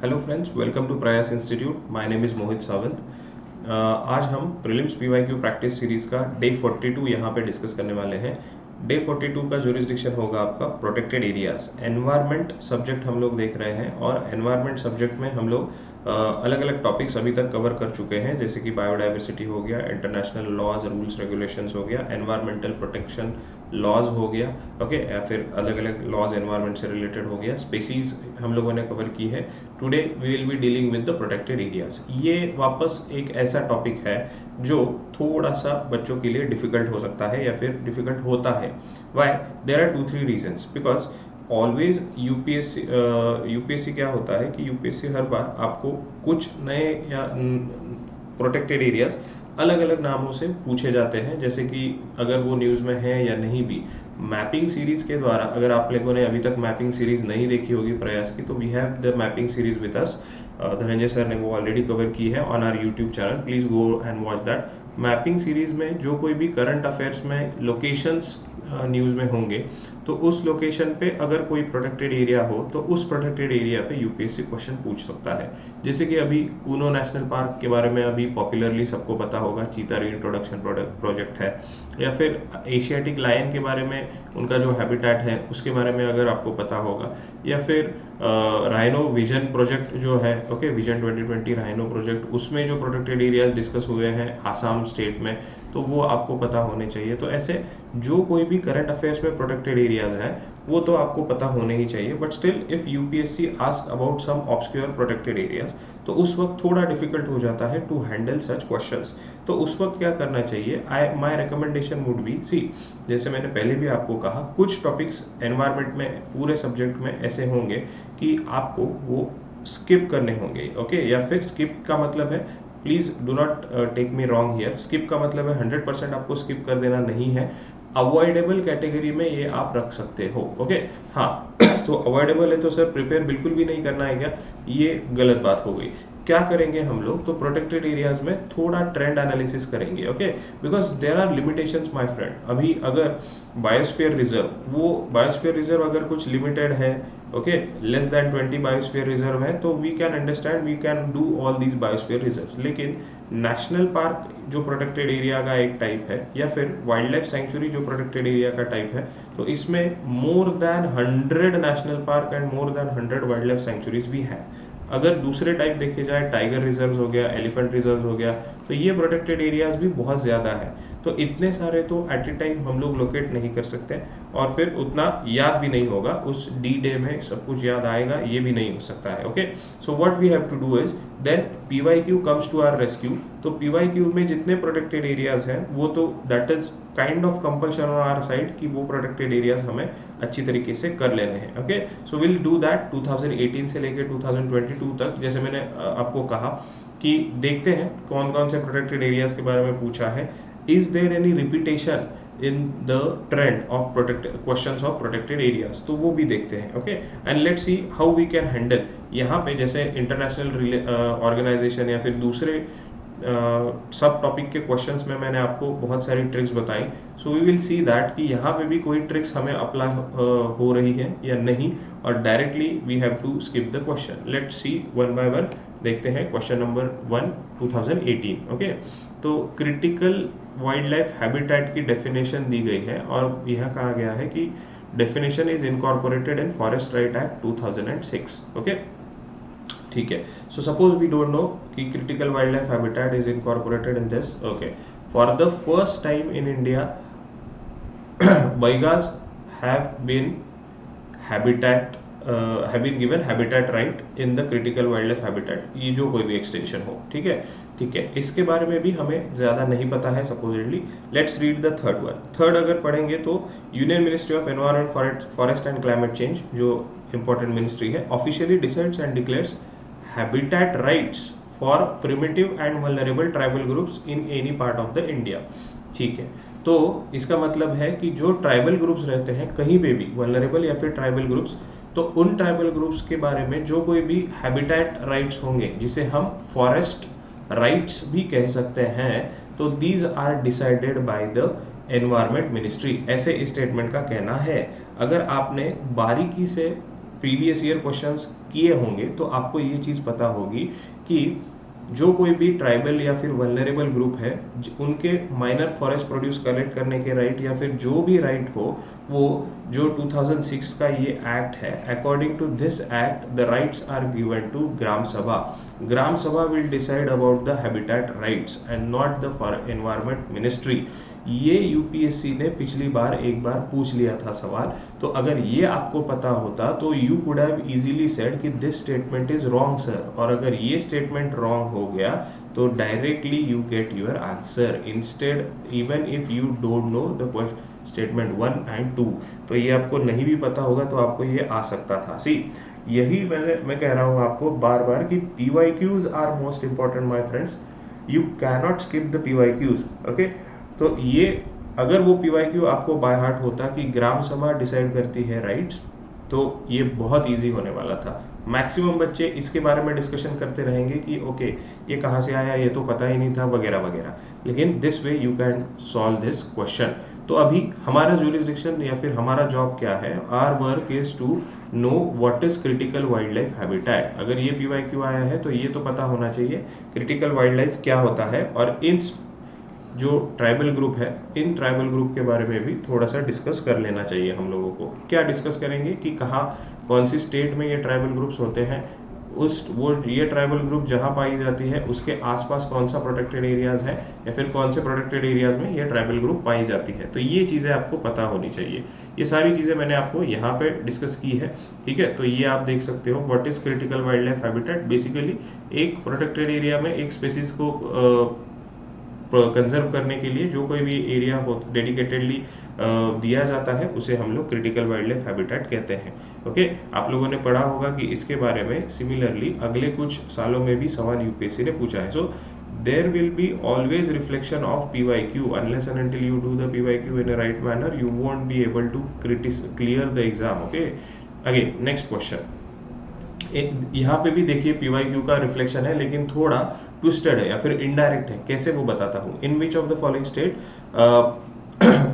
Hello friends, welcome to प्रयास institute. My name is मोहित सावंत। आज हम प्रीलिम्स पीवाईक्यू प्रैक्टिस सीरीज का डे 42 यहाँ पे डिस्कस करने वाले हैं। डे 42 का जुरिस्डिक्शन होगा आपका प्रोटेक्टेड एरियाज। एनवायरनमेंट सब्जेक्ट हम लोग देख रहे हैं और एनवायरनमेंट सब्जेक्ट में हम लोग अलग अलग टॉपिक्स अभी तक कवर कर चुके हैं, जैसे कि बायोडाइवर्सिटी हो गया, इंटरनेशनल लॉज रूल्स रेगुलेशंस हो गया, एनवायरमेंटल प्रोटेक्शन लॉज हो गया, ओके, या फिर अलग अलग लॉज एनवायरनमेंट से रिलेटेड हो गया, स्पेसीज हम लोगों ने कवर की है। Today we will be dealing with the protected areas. ये वापस एक ऐसा टॉपिक है जो थोड़ा सा बच्चों के लिए डिफिकल्ट हो सकता है या फिर डिफिकल्ट होता है। Why? There are 2-3 reasons. Because always UPSC क्या होता है कि यूपीएससी हर बार आपको कुछ नए या प्रोटेक्टेड एरियाज अलग अलग नामों से पूछे जाते हैं, जैसे कि अगर वो न्यूज़ में है या नहीं भी। मैपिंग सीरीज के द्वारा, अगर आप लोगों ने अभी तक मैपिंग सीरीज नहीं देखी होगी प्रयास की, तो we have the mapping series with us. Dhananjay sir ने वो ऑलरेडी कवर की है on our YouTube channel. Please go and watch that. Mapping series में जो कोई भी करंट अफेयर्स में लोकेशंस न्यूज़ में होंगे, तो उस लोकेशन पे अगर कोई प्रोटेक्टेड एरिया हो तो उस प्रोटेक्टेड एरिया पे यूपीएससी क्वेश्चन पूछ सकता है। जैसे कि अभी कूनो नेशनल पार्क के बारे में अभी पॉपुलरली सबको पता होगा, चीता रीइंट्रोडक्शन प्रोजेक्ट है, या फिर एशियाटिक लायन के बारे में, उनका जो हैबिटेट है उसके बारे में अगर आपको पता होगा, या फिर राइनो विजन प्रोजेक्ट जो है, ओके, विजन 2020 राइनो प्रोजेक्ट, उसमें जो प्रोटेक्टेड एरियाज डिस्कस हुए हैं आसाम स्टेट में, तो वो आपको पता होने चाहिए। तो ऐसे जो कोई भी करंट अफेयर्स में प्रोटेक्टेड एरियाज हैं वो तो आपको पता होने ही चाहिए। But still if UPSC ask about some obscure protected areas, तो उस वक्त थोड़ा डिफिकल्ट हो जाता है टू हैंडल सच क्वेश्चंस। तो उस वक्त क्या करना चाहिए? माय रिकमेंडेशन वुड बी, सी, जैसे मैंने पहले भी आपको कहा, कुछ टॉपिक्स एनवायरनमेंट में पूरे सब्जेक्ट में ऐसे होंगे कि आपको वो स्किप करने होंगे, ओके, या फिर स्किप का मतलब है, please do not take me wrong here, skip का मतलब है 100% आपको स्किप कर देना नहीं है। अवॉइडेबल कैटेगरी में ये आप रख सकते हो, ओके। हाँ तो अवॉइडेबल है तो सर प्रिपेयर बिल्कुल भी नहीं करना है क्या? ये गलत बात हो गई। क्या करेंगे हम लोग? तो प्रोटेक्टेड एरियाज में थोड़ा ट्रेंड एनालिसिस करेंगे, okay, because there are limitations my friend. अभी अगर बायोस्फीयर रिजर्व, वो बायोस्फीयर रिजर्व अगर कुछ लिमिटेड है, okay, less than 20 biosphere reserve है, तो we can understand, we can do all these biosphere reserve. लेकिन नेशनल पार्क जो प्रोटेक्टेड एरिया का एक टाइप है, या फिर वाइल्ड लाइफ सेंचुरी जो प्रोटेक्टेड एरिया का टाइप है, तो इसमें more than 100 national park and more than 100 wild life sanctuaries भी है। अगर दूसरे टाइप देखे जाए, टाइगर रिजर्व हो गया, एलिफेंट रिजर्व हो गया, तो ये प्रोटेक्टेड एरियाज भी बहुत ज़्यादा है। तो इतने सारे तो एट ए टाइम हम लोग लोकेट नहीं कर सकते, और फिर उतना याद भी नहीं होगा, उस डी डे में सब कुछ याद आएगा ये भी नहीं हो सकता है, okay. So what we have to do is then PYQ comes to our rescue. तो पीवाईक्यू में जितने प्रोटेक्टेड एरियाज हैं वो तो that is kind of compulsion on our side कि वो प्रोटेक्टेड एरियाज हमें अच्छी तरीके से कर लेने हैं, okay. So will do that 2018 से लेकर 2022 तक। जैसे मैंने आपको कहा कि देखते हैं कौन कौन से प्रोटेक्टेड एरियाज के बारे में पूछा है। Is there any repetition in the trend of protected questions of protected areas, तो वो भी देखते हैं, okay. And let's see how we can handle. यहाँ पे जैसे इंटरनेशनल ऑर्गेनाइजेशन या फिर दूसरे सब टॉपिक के क्वेश्चंस में मैंने आपको बहुत सारी ट्रिक्स बताई। So we will see that कि यहाँ पे भी कोई ट्रिक्स हमें अप्लाई हो रही है या नहीं, और directly we have to skip the question. Let's see one by one. देखते हैं क्वेश्चन नंबर 1 2018, ओके। तो क्रिटिकल वाइल्ड लाइफ हैबिटेट की डेफिनेशन दी गई है, और यह कहा गया है कि definition is incorporated in forest right act 2006, okay. ठीक है। So suppose we don't know कि critical wild life habitat is incorporated in this, okay. For the first time in India baigas have been have been given habitat right in the critical wildlife habitat, ये जो कोई भी extension हो, ठीक है, ठीक है। इसके बारे में भी हमें ज़्यादा नहीं पता है supposedly. Let's read the third one. Third अगर पढ़ेंगे तो union ministry of environment forest and climate change, जो इंपॉर्टेंट मिनिस्ट्री है, officially decides and declares habitat rights for primitive and vulnerable tribal groups in any part of the India, ठीक है। तो इसका मतलब है कि जो ट्राइबल ग्रुप्स रहते हैं कहीं पे भी, वल्नरेबल या फिर ट्राइबल ग्रुप्स, तो उन ट्राइबल ग्रुप्स के बारे में जो कोई भी हैबिटेट राइट्स होंगे, जिसे हम फॉरेस्ट राइट्स भी कह सकते हैं, तो these are decided by the environment ministry, ऐसे स्टेटमेंट का कहना है। अगर आपने बारीकी से प्रीवियस ईयर क्वेश्चंस किए होंगे तो आपको ये चीज़ पता होगी कि जो कोई भी ट्राइबल या फिर वल्नरेबल ग्रुप है उनके माइनर फॉरेस्ट प्रोड्यूस कलेक्ट करने के राइट या फिर जो भी राइट हो वो जो 2006 का ये एक्ट है, according to this act the rights are given to gram sabha. Gram sabha will decide about the habitat rights and not the environment ministry. ये यूपीएससी ने पिछली बार एक बार पूछ लिया था सवाल, तो अगर ये आपको पता होता तो you could have easily said कि this statement is wrong sir, और अगर ये स्टेटमेंट रॉन्ग हो गया तो directly you get your answer instead even if you don't know the statement 1 and 2. तो ये आपको नहीं भी पता होगा तो आपको ये आ सकता था. सी यही मैं कह रहा हूँ आपको बार बार कि PYQs are most important my friends. You cannot skip the PYQs. Okay, तो ये अगर वो PYQ आपको बाय हार्ट होता कि ग्राम सभा डिसाइड करती है राइट्स, तो ये बहुत इजी होने वाला था. मैक्सिमम बच्चे इसके बारे में डिस्कशन करते रहेंगे कि ओके ये कहाँ से आया, ये तो पता ही नहीं था वगैरह वगैरह. लेकिन this way you can solve this question. तो अभी हमारा जुरिस्डिक्शन या फिर हमारा जॉब क्या है, our work is to know what is critical wild life habitat. अगर ये PYQ आया है तो ये तो पता होना चाहिए क्रिटिकल वाइल्ड लाइफ क्या होता है. और इन जो ट्राइबल ग्रुप है, इन ट्राइबल ग्रुप के बारे में भी थोड़ा सा डिस्कस कर लेना चाहिए हम लोगों को. क्या डिस्कस करेंगे कि कहाँ कौन सी स्टेट में ये ट्राइबल ग्रुप्स होते हैं, ये ट्राइबल ग्रुप जहाँ पाई जाती है उसके आसपास कौन सा प्रोटेक्टेड एरियाज है, या फिर कौन से प्रोटेक्टेड एरियाज में ये ट्राइबल ग्रुप पाई जाती है. तो ये चीज़ें आपको पता होनी चाहिए. ये सारी चीज़ें मैंने आपको यहाँ पे डिस्कस की है. ठीक है, तो ये आप देख सकते हो what is critical wild life habitat. Basically एक प्रोटेक्टेड एरिया में एक स्पेसीज को कंजर्व करने के लिए जो कोई भी एरिया हो डेडिकेटेडली दिया जाता है उसे हम लोग क्रिटिकल वाइल्ड लाइफ हैबिटेट कहते हैं. ओके, आप लोगों ने पढ़ा होगा कि इसके बारे में सिमिलरली अगले कुछ सालों में भी सवाल यूपीएससी ने पूछा है. सो there will be always reflection of PYQ. Unless and until you do the PYQ in a right manner, you won't be able to clear the exam. Okay, again next question. एक यहाँ पे भी देखिए PYQ का reflection है, लेकिन थोड़ा twisted है या फिर इनडायरेक्ट है. कैसे वो बताता हूँ. In which of the following state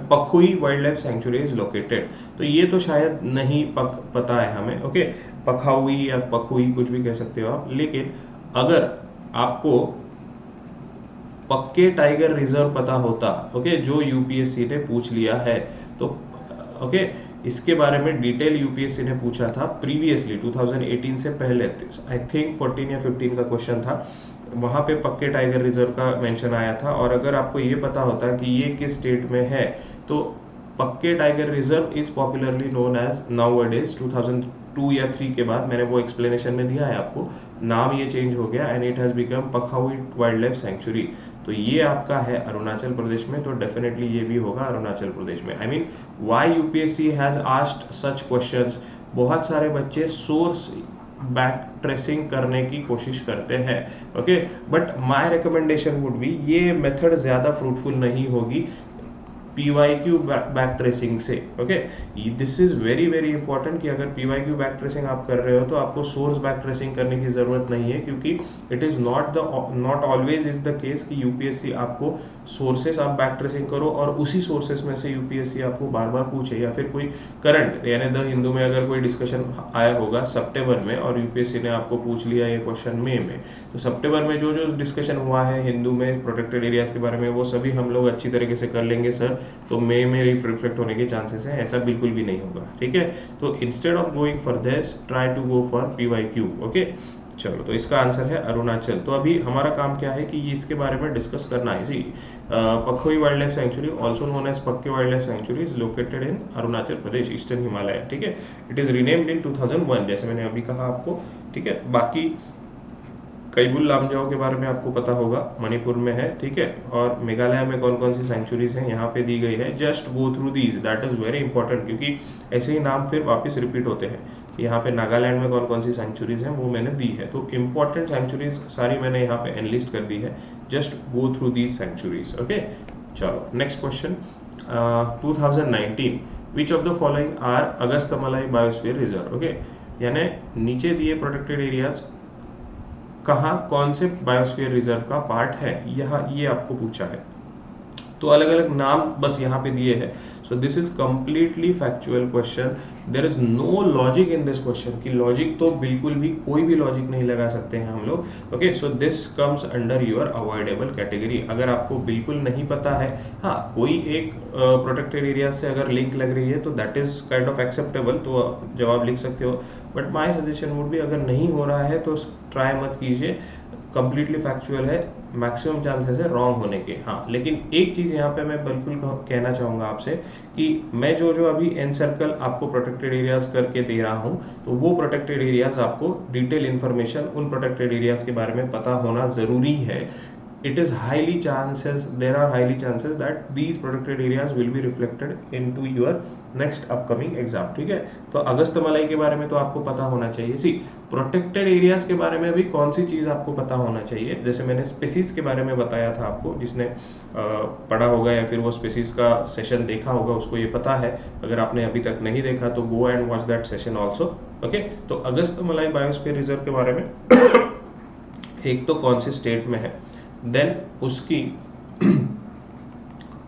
Pakhui wild life sanctuary is located. तो ये तो शायद नहीं पता है हमें. ओके, पखाउई या पखुई कुछ भी कह सकते हो आप. लेकिन अगर आपको पक्के टाइगर रिजर्व पता होता, ओके, जो यूपीएससी ने पूछ लिया है, तो ओके इसके बारे में डिटेल यूपीएससी ने पूछा था प्रीवियसली 2018 से पहले. आई थिंक 14 या 15 का क्वेश्चन था, वहाँ पे पक्के टाइगर रिजर्व का मेंशन आया था. और अगर आपको ये पता होता कि ये किस स्टेट में है, तो पक्के tiger reserve is popularly known as nowadays 2002 या 3 के बाद, मैंने वो एक्सप्लेनेशन में दिया है आपको, नाम ये चेंज हो गया and it has become Pakhui wild life sanctuary. तो ये आपका है अरुणाचल प्रदेश में, तो डेफिनेटली ये भी होगा अरुणाचल प्रदेश में. I mean why UPSC has asked such questions. बहुत सारे बच्चे सोर्स बैक ट्रेसिंग करने की कोशिश करते हैं. Okay, but my recommendation would be ये मेथड ज्यादा फ्रूटफुल नहीं होगी PYQ बैक ट्रेसिंग से. Okay, this is very very important कि अगर PYQ बैक ट्रेसिंग आप कर रहे हो तो आपको सोर्स बैक ट्रेसिंग करने की जरूरत नहीं है, क्योंकि it is not always is the case कि यूपीएससी आपको सोर्सेस आप बैक ट्रेसिंग करो और उसी सोर्सेस में से यूपीएससी आपको बार बार पूछे. या फिर कोई करंट यानी द हिंदू में अगर कोई डिस्कशन आया होगा सितंबर में और यूपीएससी ने आपको पूछ लिया ये क्वेश्चन मई में, तो सितंबर में जो जो डिस्कशन हुआ है हिंदू में प्रोटेक्टेड एरियाज के बारे में वो सभी हम लोग अच्छी तरीके से कर लेंगे सर, तो मई में रिफ्लेक्ट होने के चांसेस हैं. ऐसा बिल्कुल भी नहीं होगा. ठीक है, तो instead of going for this try to go for PYQ. Okay, चलो, तो इसका आंसर है अरुणाचल. तो अभी हमारा काम क्या है कि इसके बारे में डिस्कस करना है. See Pakhui wild life sanctuary also known as Pakke wild life sanctuary is located in Arunachal Pradesh, eastern Himalaya. ठीक है, इट इज रीनेम्ड इन 2001 जैसे मैंने अभी कहा आपको. ठीक है, बाकी कैबुल लामजाओ के बारे में आपको पता होगा, मणिपुर में है. ठीक है, और मेघालय में कौन कौन सी सेंचुरीज हैं यहाँ पे दी गई है. Just go through these, that is very important, क्योंकि ऐसे ही नाम फिर वापस रिपीट होते हैं. यहाँ पे नागालैंड में कौन कौन सी सेंचुरीज हैं वो मैंने दी है. तो इंपॉर्टेंट सेंचुरीज सारी मैंने यहाँ पे एनलिस्ट कर दी है. Just go through these sanctuaries. Okay, चलो next question. 2019 which of the following are Agasthyamalai biosphere reserve. Okay, यानी नीचे दिए प्रोटेक्टेड एरियाज कहाँ कौन से बायोस्फीयर रिजर्व का पार्ट है, यहाँ ये आपको पूछा है. तो अलग अलग नाम बस यहाँ पे दिए हैं. So this is completely factual question. There is no logic in this question, कि लॉजिक तो बिल्कुल भी कोई भी लॉजिक नहीं लगा सकते हैं हम लोग. Okay, so this comes under your avoidable category. अगर आपको बिल्कुल नहीं पता है, हाँ कोई एक प्रोटेक्टेड एरिया से अगर लिंक लग रही है तो that is kind of acceptable, तो जवाब लिख सकते हो. बट माई सजेशन वुड भी, अगर नहीं हो रहा है तो ट्राई मत कीजिए. कंप्लीटली फैक्चुअल है, मैक्सिमम चांसेस है रॉन्ग होने के. हाँ, लेकिन एक चीज़ यहाँ पे मैं बिल्कुल कहना चाहूँगा आपसे, कि मैं जो जो अभी एन सर्कल आपको प्रोटेक्टेड एरियाज करके दे रहा हूँ, तो वो प्रोटेक्टेड एरियाज आपको डिटेल इन्फॉर्मेशन उन प्रोटेक्टेड एरियाज के बारे में पता होना ज़रूरी है. it is highly chances there are highly chances that these protected areas will be reflected into your next upcoming exam. ठीक है, तो अगस्त मलाई के बारे में तो आपको पता होना चाहिए. सी प्रोटेक्टेड एरियाज के बारे में भी कौन सी चीज़ आपको पता होना चाहिए, जैसे मैंने स्पेसीज के बारे में बताया था आपको, जिसने पढ़ा होगा या फिर वो स्पेसीज का सेशन देखा होगा उसको ये पता है. अगर आपने अभी तक नहीं देखा तो गो and watch that session also. Okay, तो अगस्त मलाई बायोस्फीयर रिजर्व के बारे में एक तो कौन से स्टेट में है, देन उसकी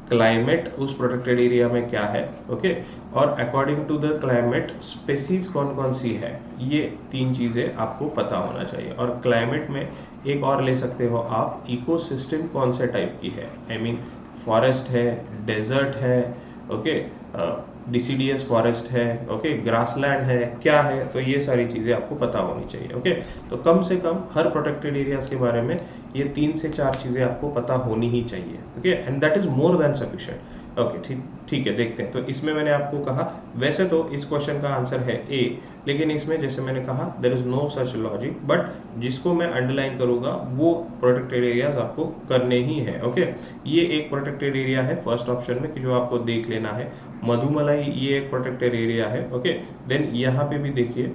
क्लाइमेट उस प्रोटेक्टेड एरिया में क्या है. ओके, और according to the climate species कौन कौन सी है, ये 3 चीज़ें आपको पता होना चाहिए. और क्लाइमेट में एक और ले सकते हो आप, इकोसिस्टम कौन से टाइप की है. आई मीन फॉरेस्ट है, डेजर्ट है, ओके, डिसीडियस फॉरेस्ट है, ओके, ग्रासलैंड है, क्या है. तो ये सारी चीज़ें आपको पता होनी चाहिए. ओके, तो कम से कम हर प्रोटेक्टेड एरियाज के बारे में ये 3 से 4 चीज़ें आपको पता होनी ही चाहिए. Okay, and that is more than sufficient. Okay, ठीक है, देखते हैं. तो इसमें मैंने आपको कहा, वैसे तो इस क्वेश्चन का आंसर है ए, लेकिन इसमें जैसे मैंने कहा there is no such logic, but जिसको मैं अंडरलाइन करूंगा वो प्रोटेक्टेड एरियाज आपको करने ही है. ओके, ये एक प्रोटेक्टेड एरिया है फर्स्ट ऑप्शन में, कि जो आपको देख लेना है. मधुमलाई ये एक प्रोटेक्टेड एरिया है. ओके, देन यहाँ पे भी देखिए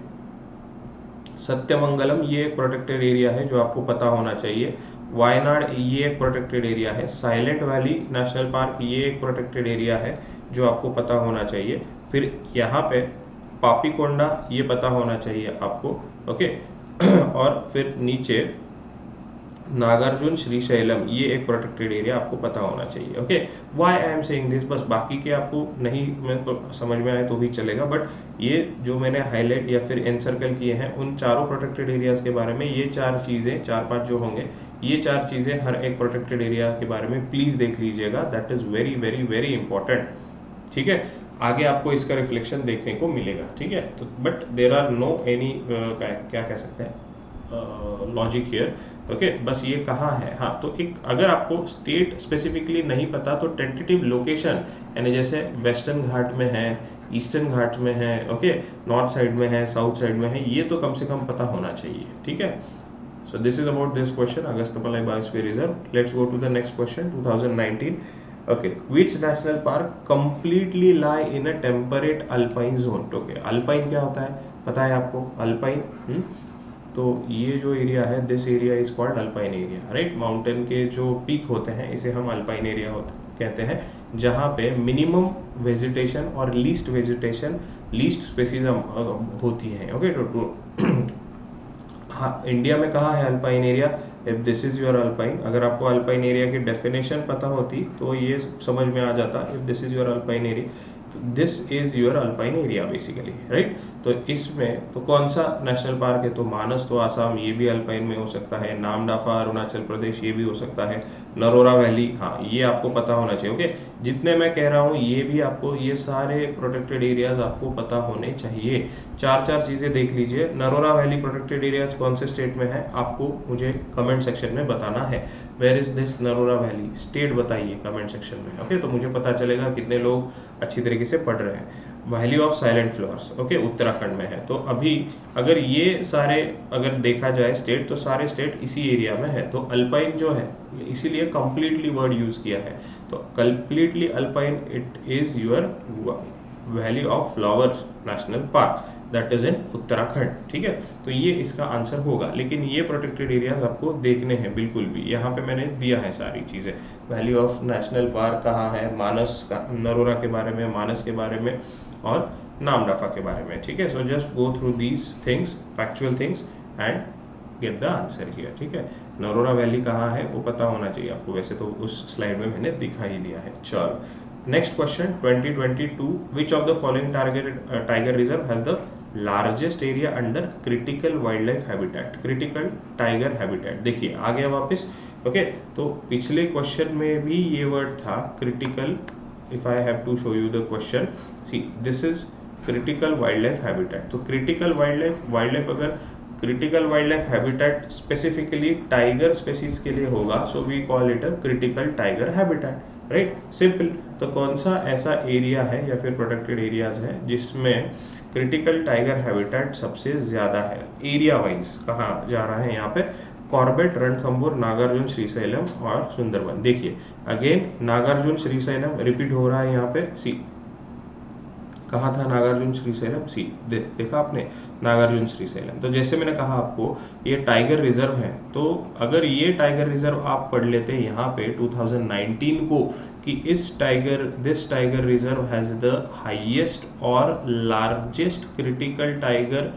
सत्यमंगलम ये एक प्रोटेक्टेड एरिया है जो आपको पता होना चाहिए. वायनाड ये एक प्रोटेक्टेड एरिया है. साइलेंट वैली नेशनल पार्क ये एक प्रोटेक्टेड एरिया है जो आपको पता होना चाहिए. फिर यहाँ पे पापीकोंडा ये पता होना चाहिए आपको. ओके, और फिर नीचे नागार्जुन श्रीशैलम ये एक प्रोटेक्टेड एरिया आपको पता होना चाहिए. Okay, why I am saying this, बस बाकी के आपको नहीं मैं तो समझ में आए तो भी चलेगा, बट ये जो मैंने हाईलाइट या फिर एनसर्कल किए हैं उन चारों प्रोटेक्टेड एरियाज के बारे में, ये 4 चीज़ें 4-5 जो होंगे, ये 4 चीज़ें हर एक प्रोटेक्टेड एरिया के बारे में प्लीज़ देख लीजिएगा. That is very very very important. ठीक है, आगे आपको इसका रिफ्लेक्शन देखने को मिलेगा. ठीक है, तो but there are no any क्या कह सकते हैं लॉजिक हियर. ओके, बस ये कहाँ है. हाँ, तो एक अगर आपको स्टेट स्पेसिफिकली नहीं पता तो टेंटेटिव लोकेशन, यानी जैसे वेस्टर्न घाट में है, ईस्टर्न घाट में है, ओके, नॉर्थ साइड में है, साउथ साइड में है, ये तो कम से कम पता होना चाहिए. ठीक है, so this is about this question, Agastyamalai Biosphere Reserve. Let's go to the next question, 2019. Okay, which national park completely lie in a temperate alpine zone? Okay, alpine क्या होता है पता है आपको? alpine तो ये जो एरिया है, this area is called alpine area, right. Mountain के जो पीक होते हैं इसे हम अल्पाइन एरिया कहते हैं, जहाँ पे मिनिमम वेजिटेशन और लीस्ट वेजिटेशन, लीस्ट स्पेसीज होती हैं. ओके, तो हाँ, इंडिया में कहाँ है alpine area? If this is your alpine, अगर आपको अल्पाइन एरिया की डेफिनेशन पता होती तो ये समझ में आ जाता. If this is your alpine area, this is your alpine area basically, right. तो इसमें तो कौन सा नेशनल पार्क है? तो मानस तो आसाम, ये भी अल्पाइन में हो सकता है. नामदाफा अरुणाचल प्रदेश, ये भी हो सकता है. नरोरा वैली, हाँ ये आपको पता होना चाहिए. ओके, जितने मैं कह रहा हूँ ये भी आपको, ये सारे प्रोटेक्टेड एरियाज आपको पता होने चाहिए. 4 चीज़ें देख लीजिए. नरोरा वैली प्रोटेक्टेड एरियाज कौन से स्टेट में है आपको मुझे कमेंट सेक्शन में बताना है. Where is this Narora valley, state बताइए कमेंट सेक्शन में. ओके, तो मुझे पता चलेगा कितने लोग अच्छी तरीके से पढ़ रहे हैं. Valley of silent flowers, okay, Uttarakhand में है. तो अभी अगर ये सारे अगर देखा जाए स्टेट, तो सारे स्टेट इसी एरिया में है. तो अल्पाइन जो है, इसीलिए कंप्लीटली वर्ड यूज किया है. तो completely alpine it is your valley of flowers national park, that is in Uttarakhand. ठीक है, तो ये इसका आंसर होगा. लेकिन ये प्रोटेक्टेड एरियाज आपको देखने हैं बिल्कुल भी, यहाँ पे मैंने दिया है सारी चीज़ें. वैली ऑफ नेशनल पार्क कहाँ है, मानस का, नरोरा के बारे में, मानस के बारे में और नामदाफा के बारे में. ठीक है, so just go through these things, factual things, and gate the answer here, ठीक है। नरोरा वैली कहाँ है वो पता होना चाहिए आपको, वैसे तो उस स्लाइड में मैंने दिखा ही दिया है। चलो next question 2022, which of the following tiger reserve has the largest area under critical wild life habitat, critical tiger habitat. देखिए आ गया वापस, ओके। तो पिछले क्वेश्चन में भी ये वर्ड था critical. If I have to show you the question, see this is critical wild life habitat. तो क्रिटिकल वाइल्ड लाइफ अगर critical wild life habitat specifically tiger species के लिए होगा, so we call it a critical tiger habitat, right, simple. तो कौन सा ऐसा area है या फिर प्रोटेक्टेड एरियाज है जिसमें क्रिटिकल टाइगर हैबिटेट सबसे ज्यादा है? एरिया वाइज कहाँ जा रहा है यहाँ पे? कॉर्बेट, रणथंभौर, नागार्जुन, श्रीशैलम और सुंदरबन। देखिए अगेन नागार्जुन श्रीशैलम रिपीट हो रहा है यहाँ पे। सी कहाँ था नागार्जुन श्रीशैलम? सी देखा आपने नागार्जुन श्रीशैलम। तो जैसे मैंने कहा आपको ये टाइगर रिजर्व है, तो अगर ये टाइगर रिजर्व आप पढ़ लेते यहाँ पे 2019 को कि this tiger reserve has the highest और largest critical tiger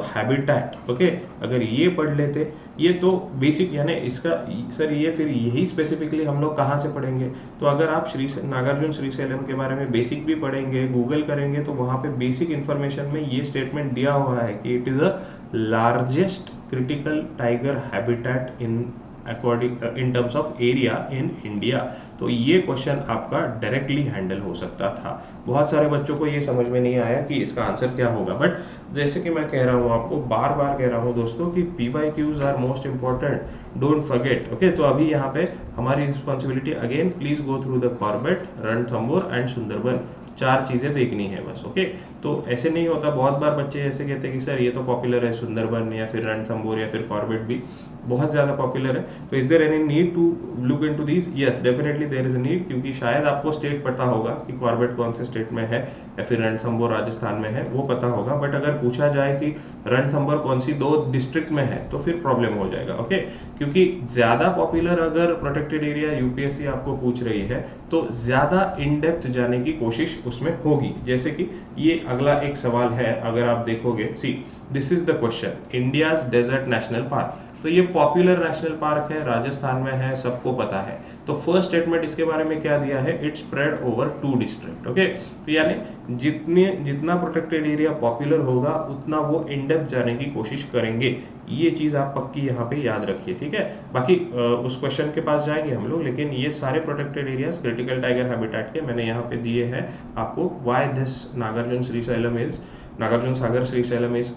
habitat, okay. अगर ये पढ़ लेते, ये तो बेसिक यानी इसका सर ये फिर यही स्पेसिफिकली हम लोग कहाँ से पढ़ेंगे? तो अगर आप नागार्जुन श्रीशैलम के बारे में बेसिक भी पढ़ेंगे, गूगल करेंगे, तो वहाँ पे बेसिक इन्फॉर्मेशन में ये स्टेटमेंट दिया हुआ है कि it is a largest critical tiger habitat in terms of area in India. तो ये क्वेश्चन आपका डायरेक्टली हैंडल हो सकता था। बहुत सारे बच्चों को ये समझ में नहीं आया कि इसका आंसर क्या होगा, बट जैसे कि मैं कह रहा हूँ आपको, बार बार कह रहा हूँ दोस्तों कि PYQs are most important, don't forget, okay. तो अभी यहाँ पे हमारी responsibility again, please go through the Corbett, Ranthambore and Sundarban, 4 चीजें देखनी है बस, ओके। तो ऐसे नहीं होता, बहुत बार बच्चे ऐसे कहते हैं कि सर ये तो पॉपुलर है सुंदरबन या फिर रणथंभौर या फिर कॉर्बेट भी बहुत ज्यादा पॉपुलर है, तो is there any need to look into these? Yes definitely there is a need, क्योंकि शायद आपको स्टेट पता होगा कि कॉर्बेट कौन से स्टेट में है या फिर रणथंभौर राजस्थान में है, वो पता होगा। बट अगर पूछा जाए कि रणथंभौर कौन सी 2 डिस्ट्रिक्ट में है, तो फिर प्रॉब्लम हो जाएगा, ओके। क्योंकि ज्यादा पॉपुलर अगर प्रोटेक्टेड एरिया यूपीएससी आपको पूछ रही है, तो ज्यादा इन डेप्थ जाने की कोशिश उसमें होगी। जैसे कि ये अगला एक सवाल है, अगर आप देखोगे, see this is the question, India's desert national park. तो ये पॉपुलर नेशनल पार्क है, राजस्थान में है, सबको पता है। तो फर्स्ट स्टेटमेंट इसके बारे में क्या दिया है? It spread over 2 district, okay. तो यानी जितना प्रोटेक्टेड एरिया पॉपुलर होगा उतना वो इन डेप्थ जाने की कोशिश करेंगे। ये चीज आप पक्की यहाँ पे याद रखिए, ठीक है। बाकी उस क्वेश्चन के पास जाएंगे हम लोग, लेकिन ये सारे protected areas critical tiger habitat के मैंने यहाँ पे दिए हैं आपको। Why this Nagarjuna Sagar Srisailam is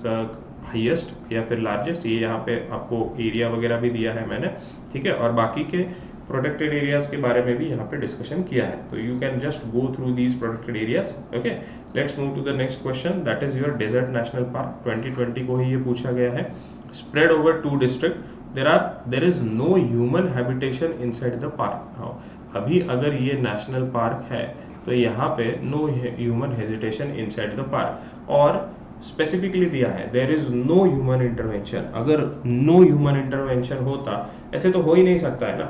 highest या फिर लार्जेस्ट, ये यहाँ पे आपको एरिया वगैरह भी दिया है मैंने, ठीक है। और बाकी के प्रोटेक्टेड एरियाज के बारे में भी यहाँ पे डिस्कशन किया है, तो you can just go through these protected areas, okay. Let's move to the next question, that is your desert national park. 2020 को ही ये पूछा गया है। Spread over 2 district, there is no human habitation inside the park. अभी अगर ये national park है तो यहाँ पे no human hesitation inside the park, और स्पेसिफिकली दिया है there is no human intervention. अगर नो ह्यूमन इंटरवेंशन होता, ऐसे तो हो ही नहीं सकता है ना,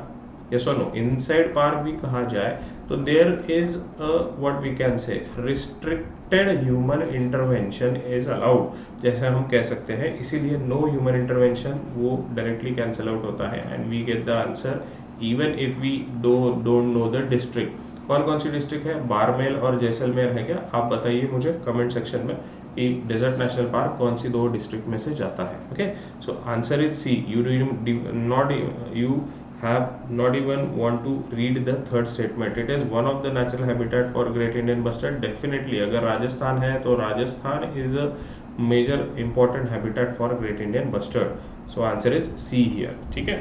यस और नो। इनसाइड पार्क भी कहा जाए तो there is what we can say restricted human intervention is allowed, जैसे हम कह सकते हैं। इसीलिए नो ह्यूमन इंटरवेंशन वो डायरेक्टली कैंसिल आउट होता है, and we get the answer even if we don't know the district. कौन सी डिस्ट्रिक्ट है? बाड़मेर और जैसलमेर है क्या? आप बताइए मुझे कमेंट सेक्शन में कि डेजर्ट नेशनल पार्क कौन सी 2 डिस्ट्रिक्ट में से जाता है, okay. So answer is C. You have not even want to read the third statement. It is one of the natural habitat for great Indian bustard. Definitely अगर राजस्थान है तो Rajasthan is a major important habitat for great Indian bustard. So answer is C here, ठीक है।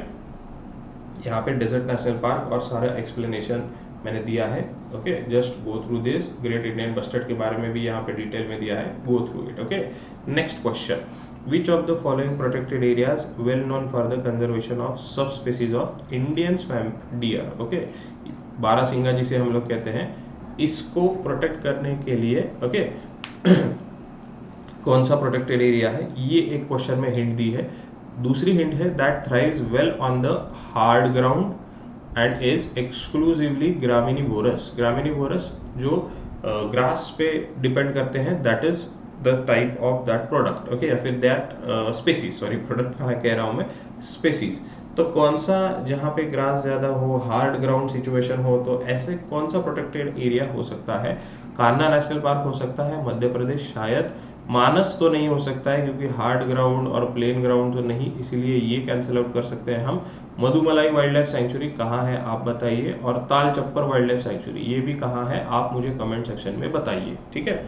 यहाँ पे desert national park और सारा explanation मैंने दिया है, okay. Just go through this. Great Indian bustard के बारे में भी यहाँ पे डिटेल में दिया है, go through it, okay. Next question, which of the following protected areas well known for the conservation of sub species of Indian swamp deer, okay. Barasingha जिसे हम लोग कहते हैं, इसको प्रोटेक्ट करने के लिए, ओके, कौन सा प्रोटेक्टेड एरिया है? ये एक क्वेश्चन में हिंट दी है। दूसरी हिंट है that thrives well on the hard ground and is exclusively graminivorous. Graminivorous जो ग्रास पे डिपेंड करते हैं, that is the type of that product, okay, या फिर दैट स्पेसीज, सॉरी प्रोडक्ट कहाँ कह रहा हूँ मैं, स्पेसीज। तो कौन सा, जहाँ पे ग्रास ज़्यादा हो, हार्ड ग्राउंड सिचुएशन हो, तो ऐसे कौन सा प्रोटेक्टेड एरिया हो सकता है? कान्हा नेशनल पार्क हो सकता है, मध्य प्रदेश शायद। मानस तो नहीं हो सकता है क्योंकि हार्ड ग्राउंड और प्लेन ग्राउंड तो नहीं, इसीलिए ये कैंसिल आउट कर सकते हैं हम। मधुमलाई वाइल्ड लाइफ सेंचुरी कहाँ है आप बताइए, और ताल चप्पर वाइल्ड लाइफ सेंचुरी ये भी कहाँ है आप मुझे कमेंट सेक्शन में बताइए, ठीक है,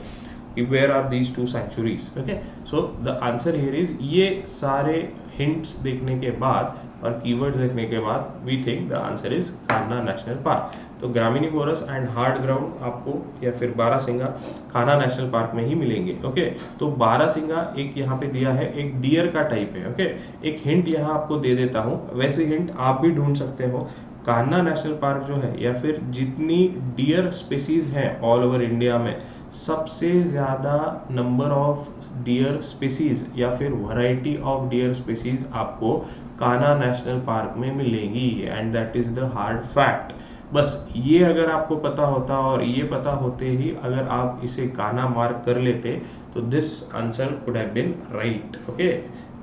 कि where are these two sanctuaries, okay. So the answer here is, ये सारे हिंट्स देखने के बाद और कीवर्ड्स देखने के बाद we think the answer is Kanha national park. तो ग्रामीणी फॉरेस्ट एंड हार्ड ग्राउंड आपको या फिर बारहसिंगा कान्हा नेशनल पार्क में ही मिलेंगे, ओके। तो बारहसिंगा एक यहाँ पे दिया है, एक डियर का टाइप है, ओके। एक हिंट यहाँ आपको दे देता हूँ, वैसे हिंट आप भी ढूंढ सकते हो। कान्हा नेशनल पार्क जो है, या फिर जितनी डियर स्पेसीज हैं ऑल ओवर इंडिया में, सबसे ज़्यादा नंबर ऑफ डियर स्पीसीज या फिर वैरायटी ऑफ डियर स्पीसीज आपको कान्हा नेशनल पार्क में मिलेगी, and that is the hard fact. बस ये अगर आपको पता होता और ये पता होते ही अगर आप इसे कान्हा मार्क कर लेते तो this answer could have been right, okay.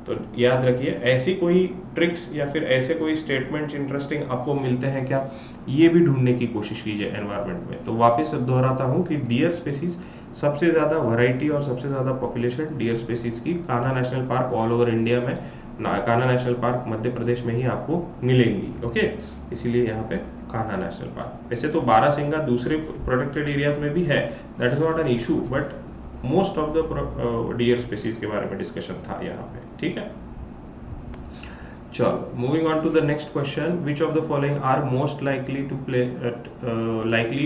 तो याद रखिए, ऐसी कोई ट्रिक्स या फिर ऐसे कोई स्टेटमेंट्स इंटरेस्टिंग आपको मिलते हैं क्या, ये भी ढूंढने की कोशिश कीजिए एनवायरनमेंट में। तो वापस दोहराता हूँ कि डियर स्पेसीज सबसे ज़्यादा वैरायटी और सबसे ज़्यादा पॉपुलेशन डियर स्पेसीज की Kanha national park all over India में, कान्हा नेशनल पार्क मध्य प्रदेश में ही आपको मिलेंगी, ओके। इसीलिए यहाँ पे कान्हा नेशनल पार्क। वैसे तो बारहसिंगा दूसरे प्रोटेक्टेड एरियाज में भी है, that is not an issue, but most of the deer species के बारे में डिस्कशन था यहाँ पे, ठीक है। चलो, moving on to the next question, which of the following are most likely to likely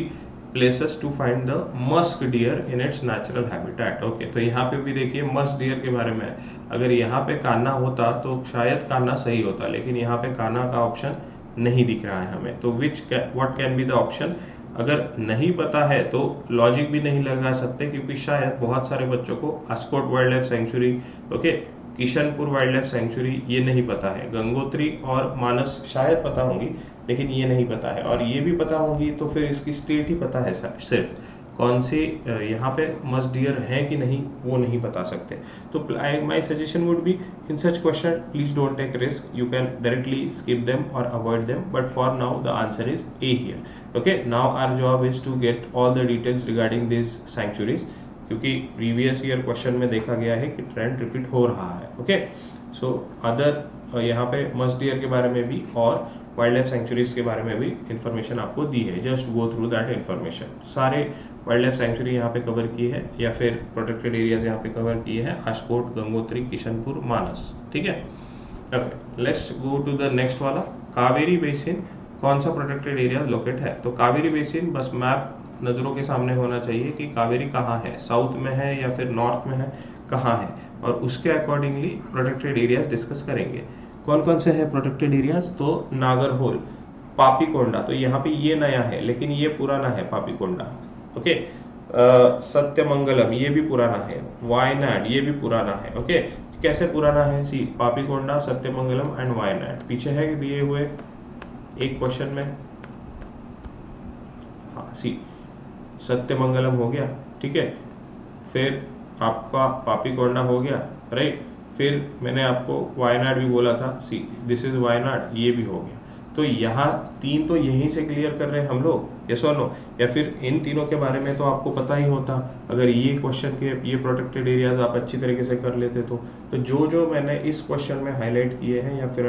places to find the musk deer in its natural habitat, okay. तो यहाँ पे भी देखिए मस्क डियर के बारे में, अगर यहाँ पे कान्हा होता तो शायद कान्हा सही होता, लेकिन यहाँ पे कान्हा का ऑप्शन नहीं दिख रहा है हमें, तो what can be the option? अगर नहीं पता है तो लॉजिक भी नहीं लगा सकते, क्योंकि शायद बहुत सारे बच्चों को Askot wild life century, okay, Kishanpur wild life century ये नहीं पता है, गंगोत्री और मानस शायद पता होंगी लेकिन ये नहीं पता है, और ये भी पता होंगी तो फिर इसकी स्टेट ही पता है सिर्फ, कौन से यहाँ पे मस्ट डियर हैं कि नहीं वो नहीं बता सकते। तो my suggestion would be, in such question please don't take risk, you can directly skip them or avoid them, but for now the answer is A here, okay। Now our job is to get all the details regarding these sanctuaries, क्योंकि previous year question में देखा गया है कि trend repeat हो रहा है, okay. So other यहाँ पे मस्ट डियर के बारे में भी और वाइल्ड लाइफ सेंचुरीज के बारे में भी इंफॉर्मेशन आपको दी है, just go through that information. सारे वाइल्ड लाइफ सेंचुरी यहाँ पे कवर किए हैं या फिर प्रोटेक्टेड एरियाज यहाँ पे कवर किए हैं, अस्कोट, गंगोत्री, किशनपुर, मानस, ठीक है, okay. Let's go to the next वाला, कावेरी बेसिन कौन सा प्रोटेक्टेड एरिया लोकेट है? तो कावेरी बेसिन, बस मैप नज़रों के सामने होना चाहिए कि कावेरी कहाँ है, साउथ में है या फिर नॉर्थ में है, कहाँ है, और उसके अकॉर्डिंगली प्रोटेक्टेड एरियाज डिस्कस करेंगे। कौन कौन से हैं प्रोटेक्टेड एरियाज? तो नागरहोल, पापीकोंडा, तो यहाँ पे ये नया है लेकिन ये पुराना है पापीकोंडा, ओके। सत्यमंगलम ये भी पुराना है, वायनाड ये भी पुराना है, ओके। कैसे पुराना है? सी, पापीकोंडा, सत्यमंगलम एंड वायनाड पीछे है दिए हुए एक क्वेश्चन में, हाँ सी, सत्यमंगलम हो गया, ठीक है, फिर आपका पापीकोंडा हो गया, राइट, फिर मैंने आपको वायनाड भी बोला था, सी दिस इज वायनाड, ये भी हो गया। तो यहाँ तीन तो यहीं से क्लियर कर रहे हैं हम लोग, यस और नो, या फिर इन तीनों के बारे में तो आपको पता ही होता अगर ये क्वेश्चन के ये प्रोटेक्टेड एरियाज आप अच्छी तरीके से कर लेते तो जो जो मैंने इस क्वेश्चन में हाईलाइट किए हैं या फिर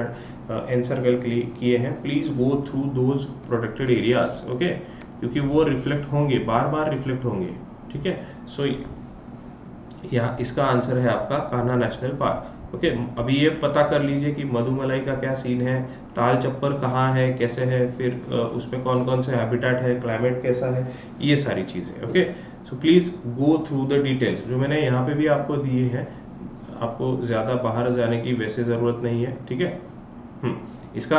एनसर्कल किए हैं, please go through those protected areas, okay, क्योंकि वो रिफ्लेक्ट होंगे, बार बार रिफ्लेक्ट होंगे, ठीक है। सो यहाँ इसका आंसर है आपका कान्हा नेशनल पार्क, ओके। अभी ये पता कर लीजिए कि मधुमलाई का क्या सीन है, ताल चप्पर कहाँ है, कैसे है, फिर उसमें कौन कौन से हैबिटेट है, क्लाइमेट कैसा है, ये सारी चीज़ें, okay. So please go through the details जो मैंने यहाँ पे भी आपको दिए हैं, आपको ज़्यादा बाहर जाने की वैसे ज़रूरत नहीं है, ठीक है। इसका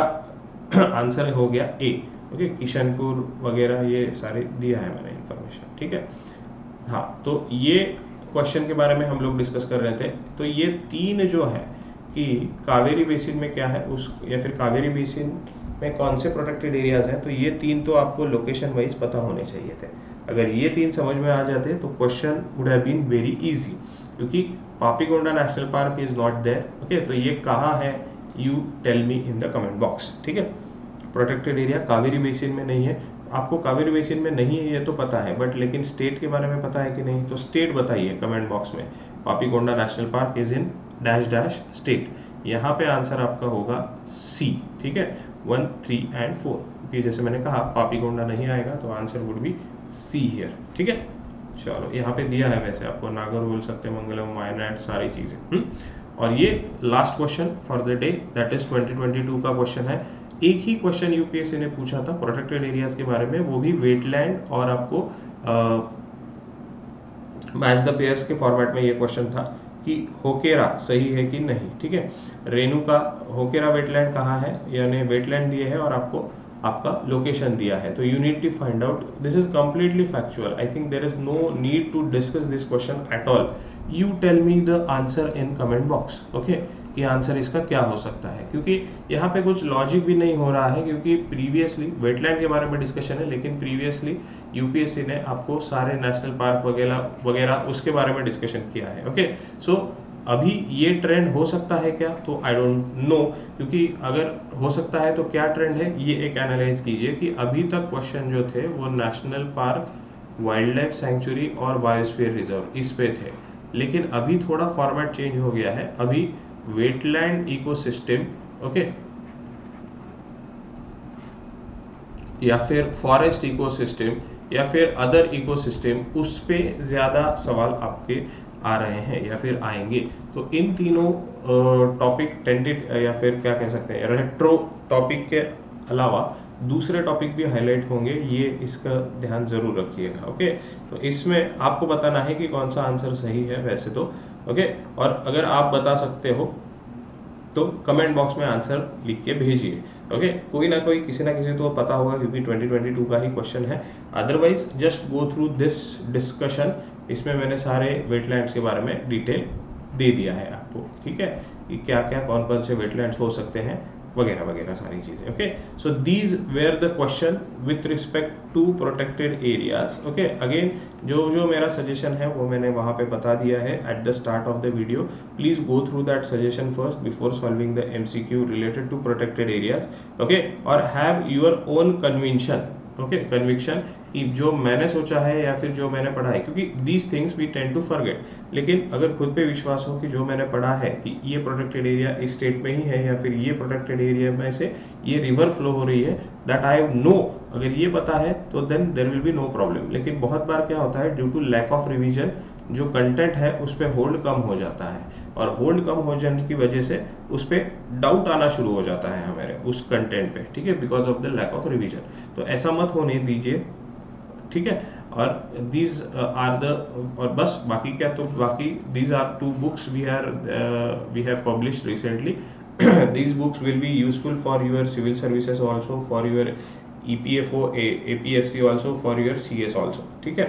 आंसर हो गया ए, ओके, किशनपुर वगैरह ये सारे दिया है मैंने इंफॉर्मेशन, ठीक है। हाँ, तो ये क्वेश्चन के बारे में हम लोग डिस्कस कर रहे थे। तो ये तीन जो है कि कावेरी बेसिन में क्या है उस, या फिर कावेरी बेसिन में कौन से प्रोटेक्टेड एरियाज हैं, तो ये तीन तो आपको लोकेशन वाइज पता होने चाहिए थे। अगर ये तीन समझ में आ जाते तो question would have been very easy. क्योंकि Papikonda national park is not there. Okay, तो ये कहाँ है, you tell me in the comment box. ठीक है, प्रोटेक्टेड एरिया कावेरी बेसिन में नहीं है। आपको कावेरी बेसिन में नहीं है ये तो पता है, बट लेकिन स्टेट के बारे में पता है कि नहीं, तो स्टेट बताइए कमेंट बॉक्स में। Papikonda national park is in dash dash state. यहाँ पे आंसर आपका होगा सी। ठीक है, 1, 3 एंड 4, क्योंकि जैसे मैंने कहा पापीकोंडा नहीं आएगा तो answer would be C here. ठीक है, चलो यहाँ पे दिया है, वैसे आपको नागर बोल सकते हैं, मंगलम, वायनाड, सारी चीजें। और ये last question for the day, that is 2022 का क्वेश्चन है। एक ही क्वेश्चन यूपीएससी ने पूछा था प्रोटेक्टेड एरियाज के बारे में, वो भी वेटलैंड, और आपको मैच द पेयर्स के फॉर्मेट में ये क्वेश्चन था कि होकेरा सही है कि नहीं। ठीक है, रेणुका होकेरा वेटलैंड कहाँ है, यानी वेटलैंड दिए है और आपको आपका लोकेशन दिया है, तो you need to find out. This is completely factual, I think there is no need to discuss this question at all. You tell me the answer in comment box. Okay, कि answer इसका क्या हो सकता है, क्योंकि यहाँ पे कुछ लॉजिक भी नहीं हो रहा है, क्योंकि प्रीवियसली वेटलैंड के बारे में डिस्कशन है, लेकिन प्रीवियसली यूपीएससी ने आपको सारे नेशनल पार्क वगैरह वगैरह उसके बारे में डिस्कशन किया है। ओके, सो अभी ये ट्रेंड हो सकता है क्या, तो आई डोंट नो, क्योंकि अगर हो सकता है तो क्या ट्रेंड है ये एक एनालाइज कीजिए कि अभी तक क्वेश्चन जो थे वो national park, wild life century और बायोस्फीयर रिजर्व इस पे थे, लेकिन अभी थोड़ा फॉर्मेट चेंज हो गया है। अभी वेटलैंड इकोसिस्टम, ओके, या फिर फॉरेस्ट इकोसिस्टम या फिर अदर इकोसिस्टम, उस पे ज़्यादा सवाल आपके आ रहे हैं या फिर आएंगे। तो इन तीनों टॉपिक टेंडेड या फिर क्या कह सकते हैं रेट्रो टॉपिक के अलावा दूसरे टॉपिक भी हाईलाइट होंगे, ये इसका ध्यान जरूर रखिएगा। ओके, तो इसमें आपको बताना है कि कौन सा आंसर सही है वैसे तो। ओके, और अगर आप बता सकते हो तो कमेंट बॉक्स में आंसर लिख के भेजिए। ओके, कोई ना कोई किसी ना किसी तो पता होगा, क्योंकि 2022 का ही क्वेश्चन है। Otherwise just go through this discussion, इसमें मैंने सारे वेटलैंड्स के बारे में डिटेल दे दिया है आपको। ठीक है, कि क्या क्या कौन कौन से वेटलैंड्स हो सकते हैं वगैरह वगैरह सारी चीजें। Okay, so these were the question with respect to protected areas. Okay, again जो जो मेरा सजेशन है वो मैंने वहाँ पे बता दिया है at the start of the video. Please go through that suggestion first before solving the MCQ related to protected areas. Okay, और have your own conviction, okay, conviction कि जो मैंने सोचा है या फिर जो मैंने पढ़ा है, क्योंकि these things we tend to forget. लेकिन अगर खुद पे विश्वास हो कि जो मैंने पढ़ा है कि ये प्रोटेक्टेड एरिया इस स्टेट में ही है, या फिर ये प्रोटेक्टेड एरिया में से ये रिवर फ्लो हो रही है, दैट आई नो, अगर ये पता है तो then there will be no problem. लेकिन बहुत बार क्या होता है, due to lack of revision जो कंटेंट है उस पर होल्ड कम हो जाता है, और होल्ड कम हो जाने की वजह से उस पर डाउट आना शुरू हो जाता है हमारे उस कंटेंट पे। ठीक है, because of the lack of revision, तो ऐसा मत होने दीजिए। ठीक है, और दीज आर द, और बस बाकी क्या, तो बाकी these are 2 books we have published recently. these books will be useful for your civil services also, for your EPFO, APFC also, for your CS also। ठीक है,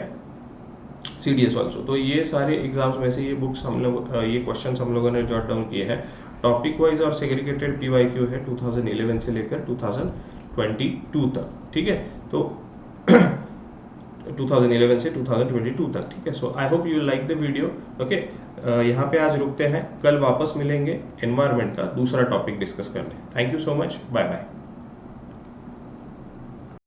CDS also। तो ये सारे एग्जाम्स में से ये बुक्स हम लोग, ये क्वेश्चंस हम लोगों ने जॉट डाउन किए हैं। टॉपिक वाइज और सेग्रीगेटेड PYQ है 2011 से लेकर 2022 तक। ठीक है, तो 2011 से 2022 तक। ठीक है, so I hope you like the video. Okay, यहाँ पे आज रुकते हैं, कल वापस मिलेंगे एनवायरनमेंट का दूसरा टॉपिक डिस्कस करने। Thank you so much, bye bye.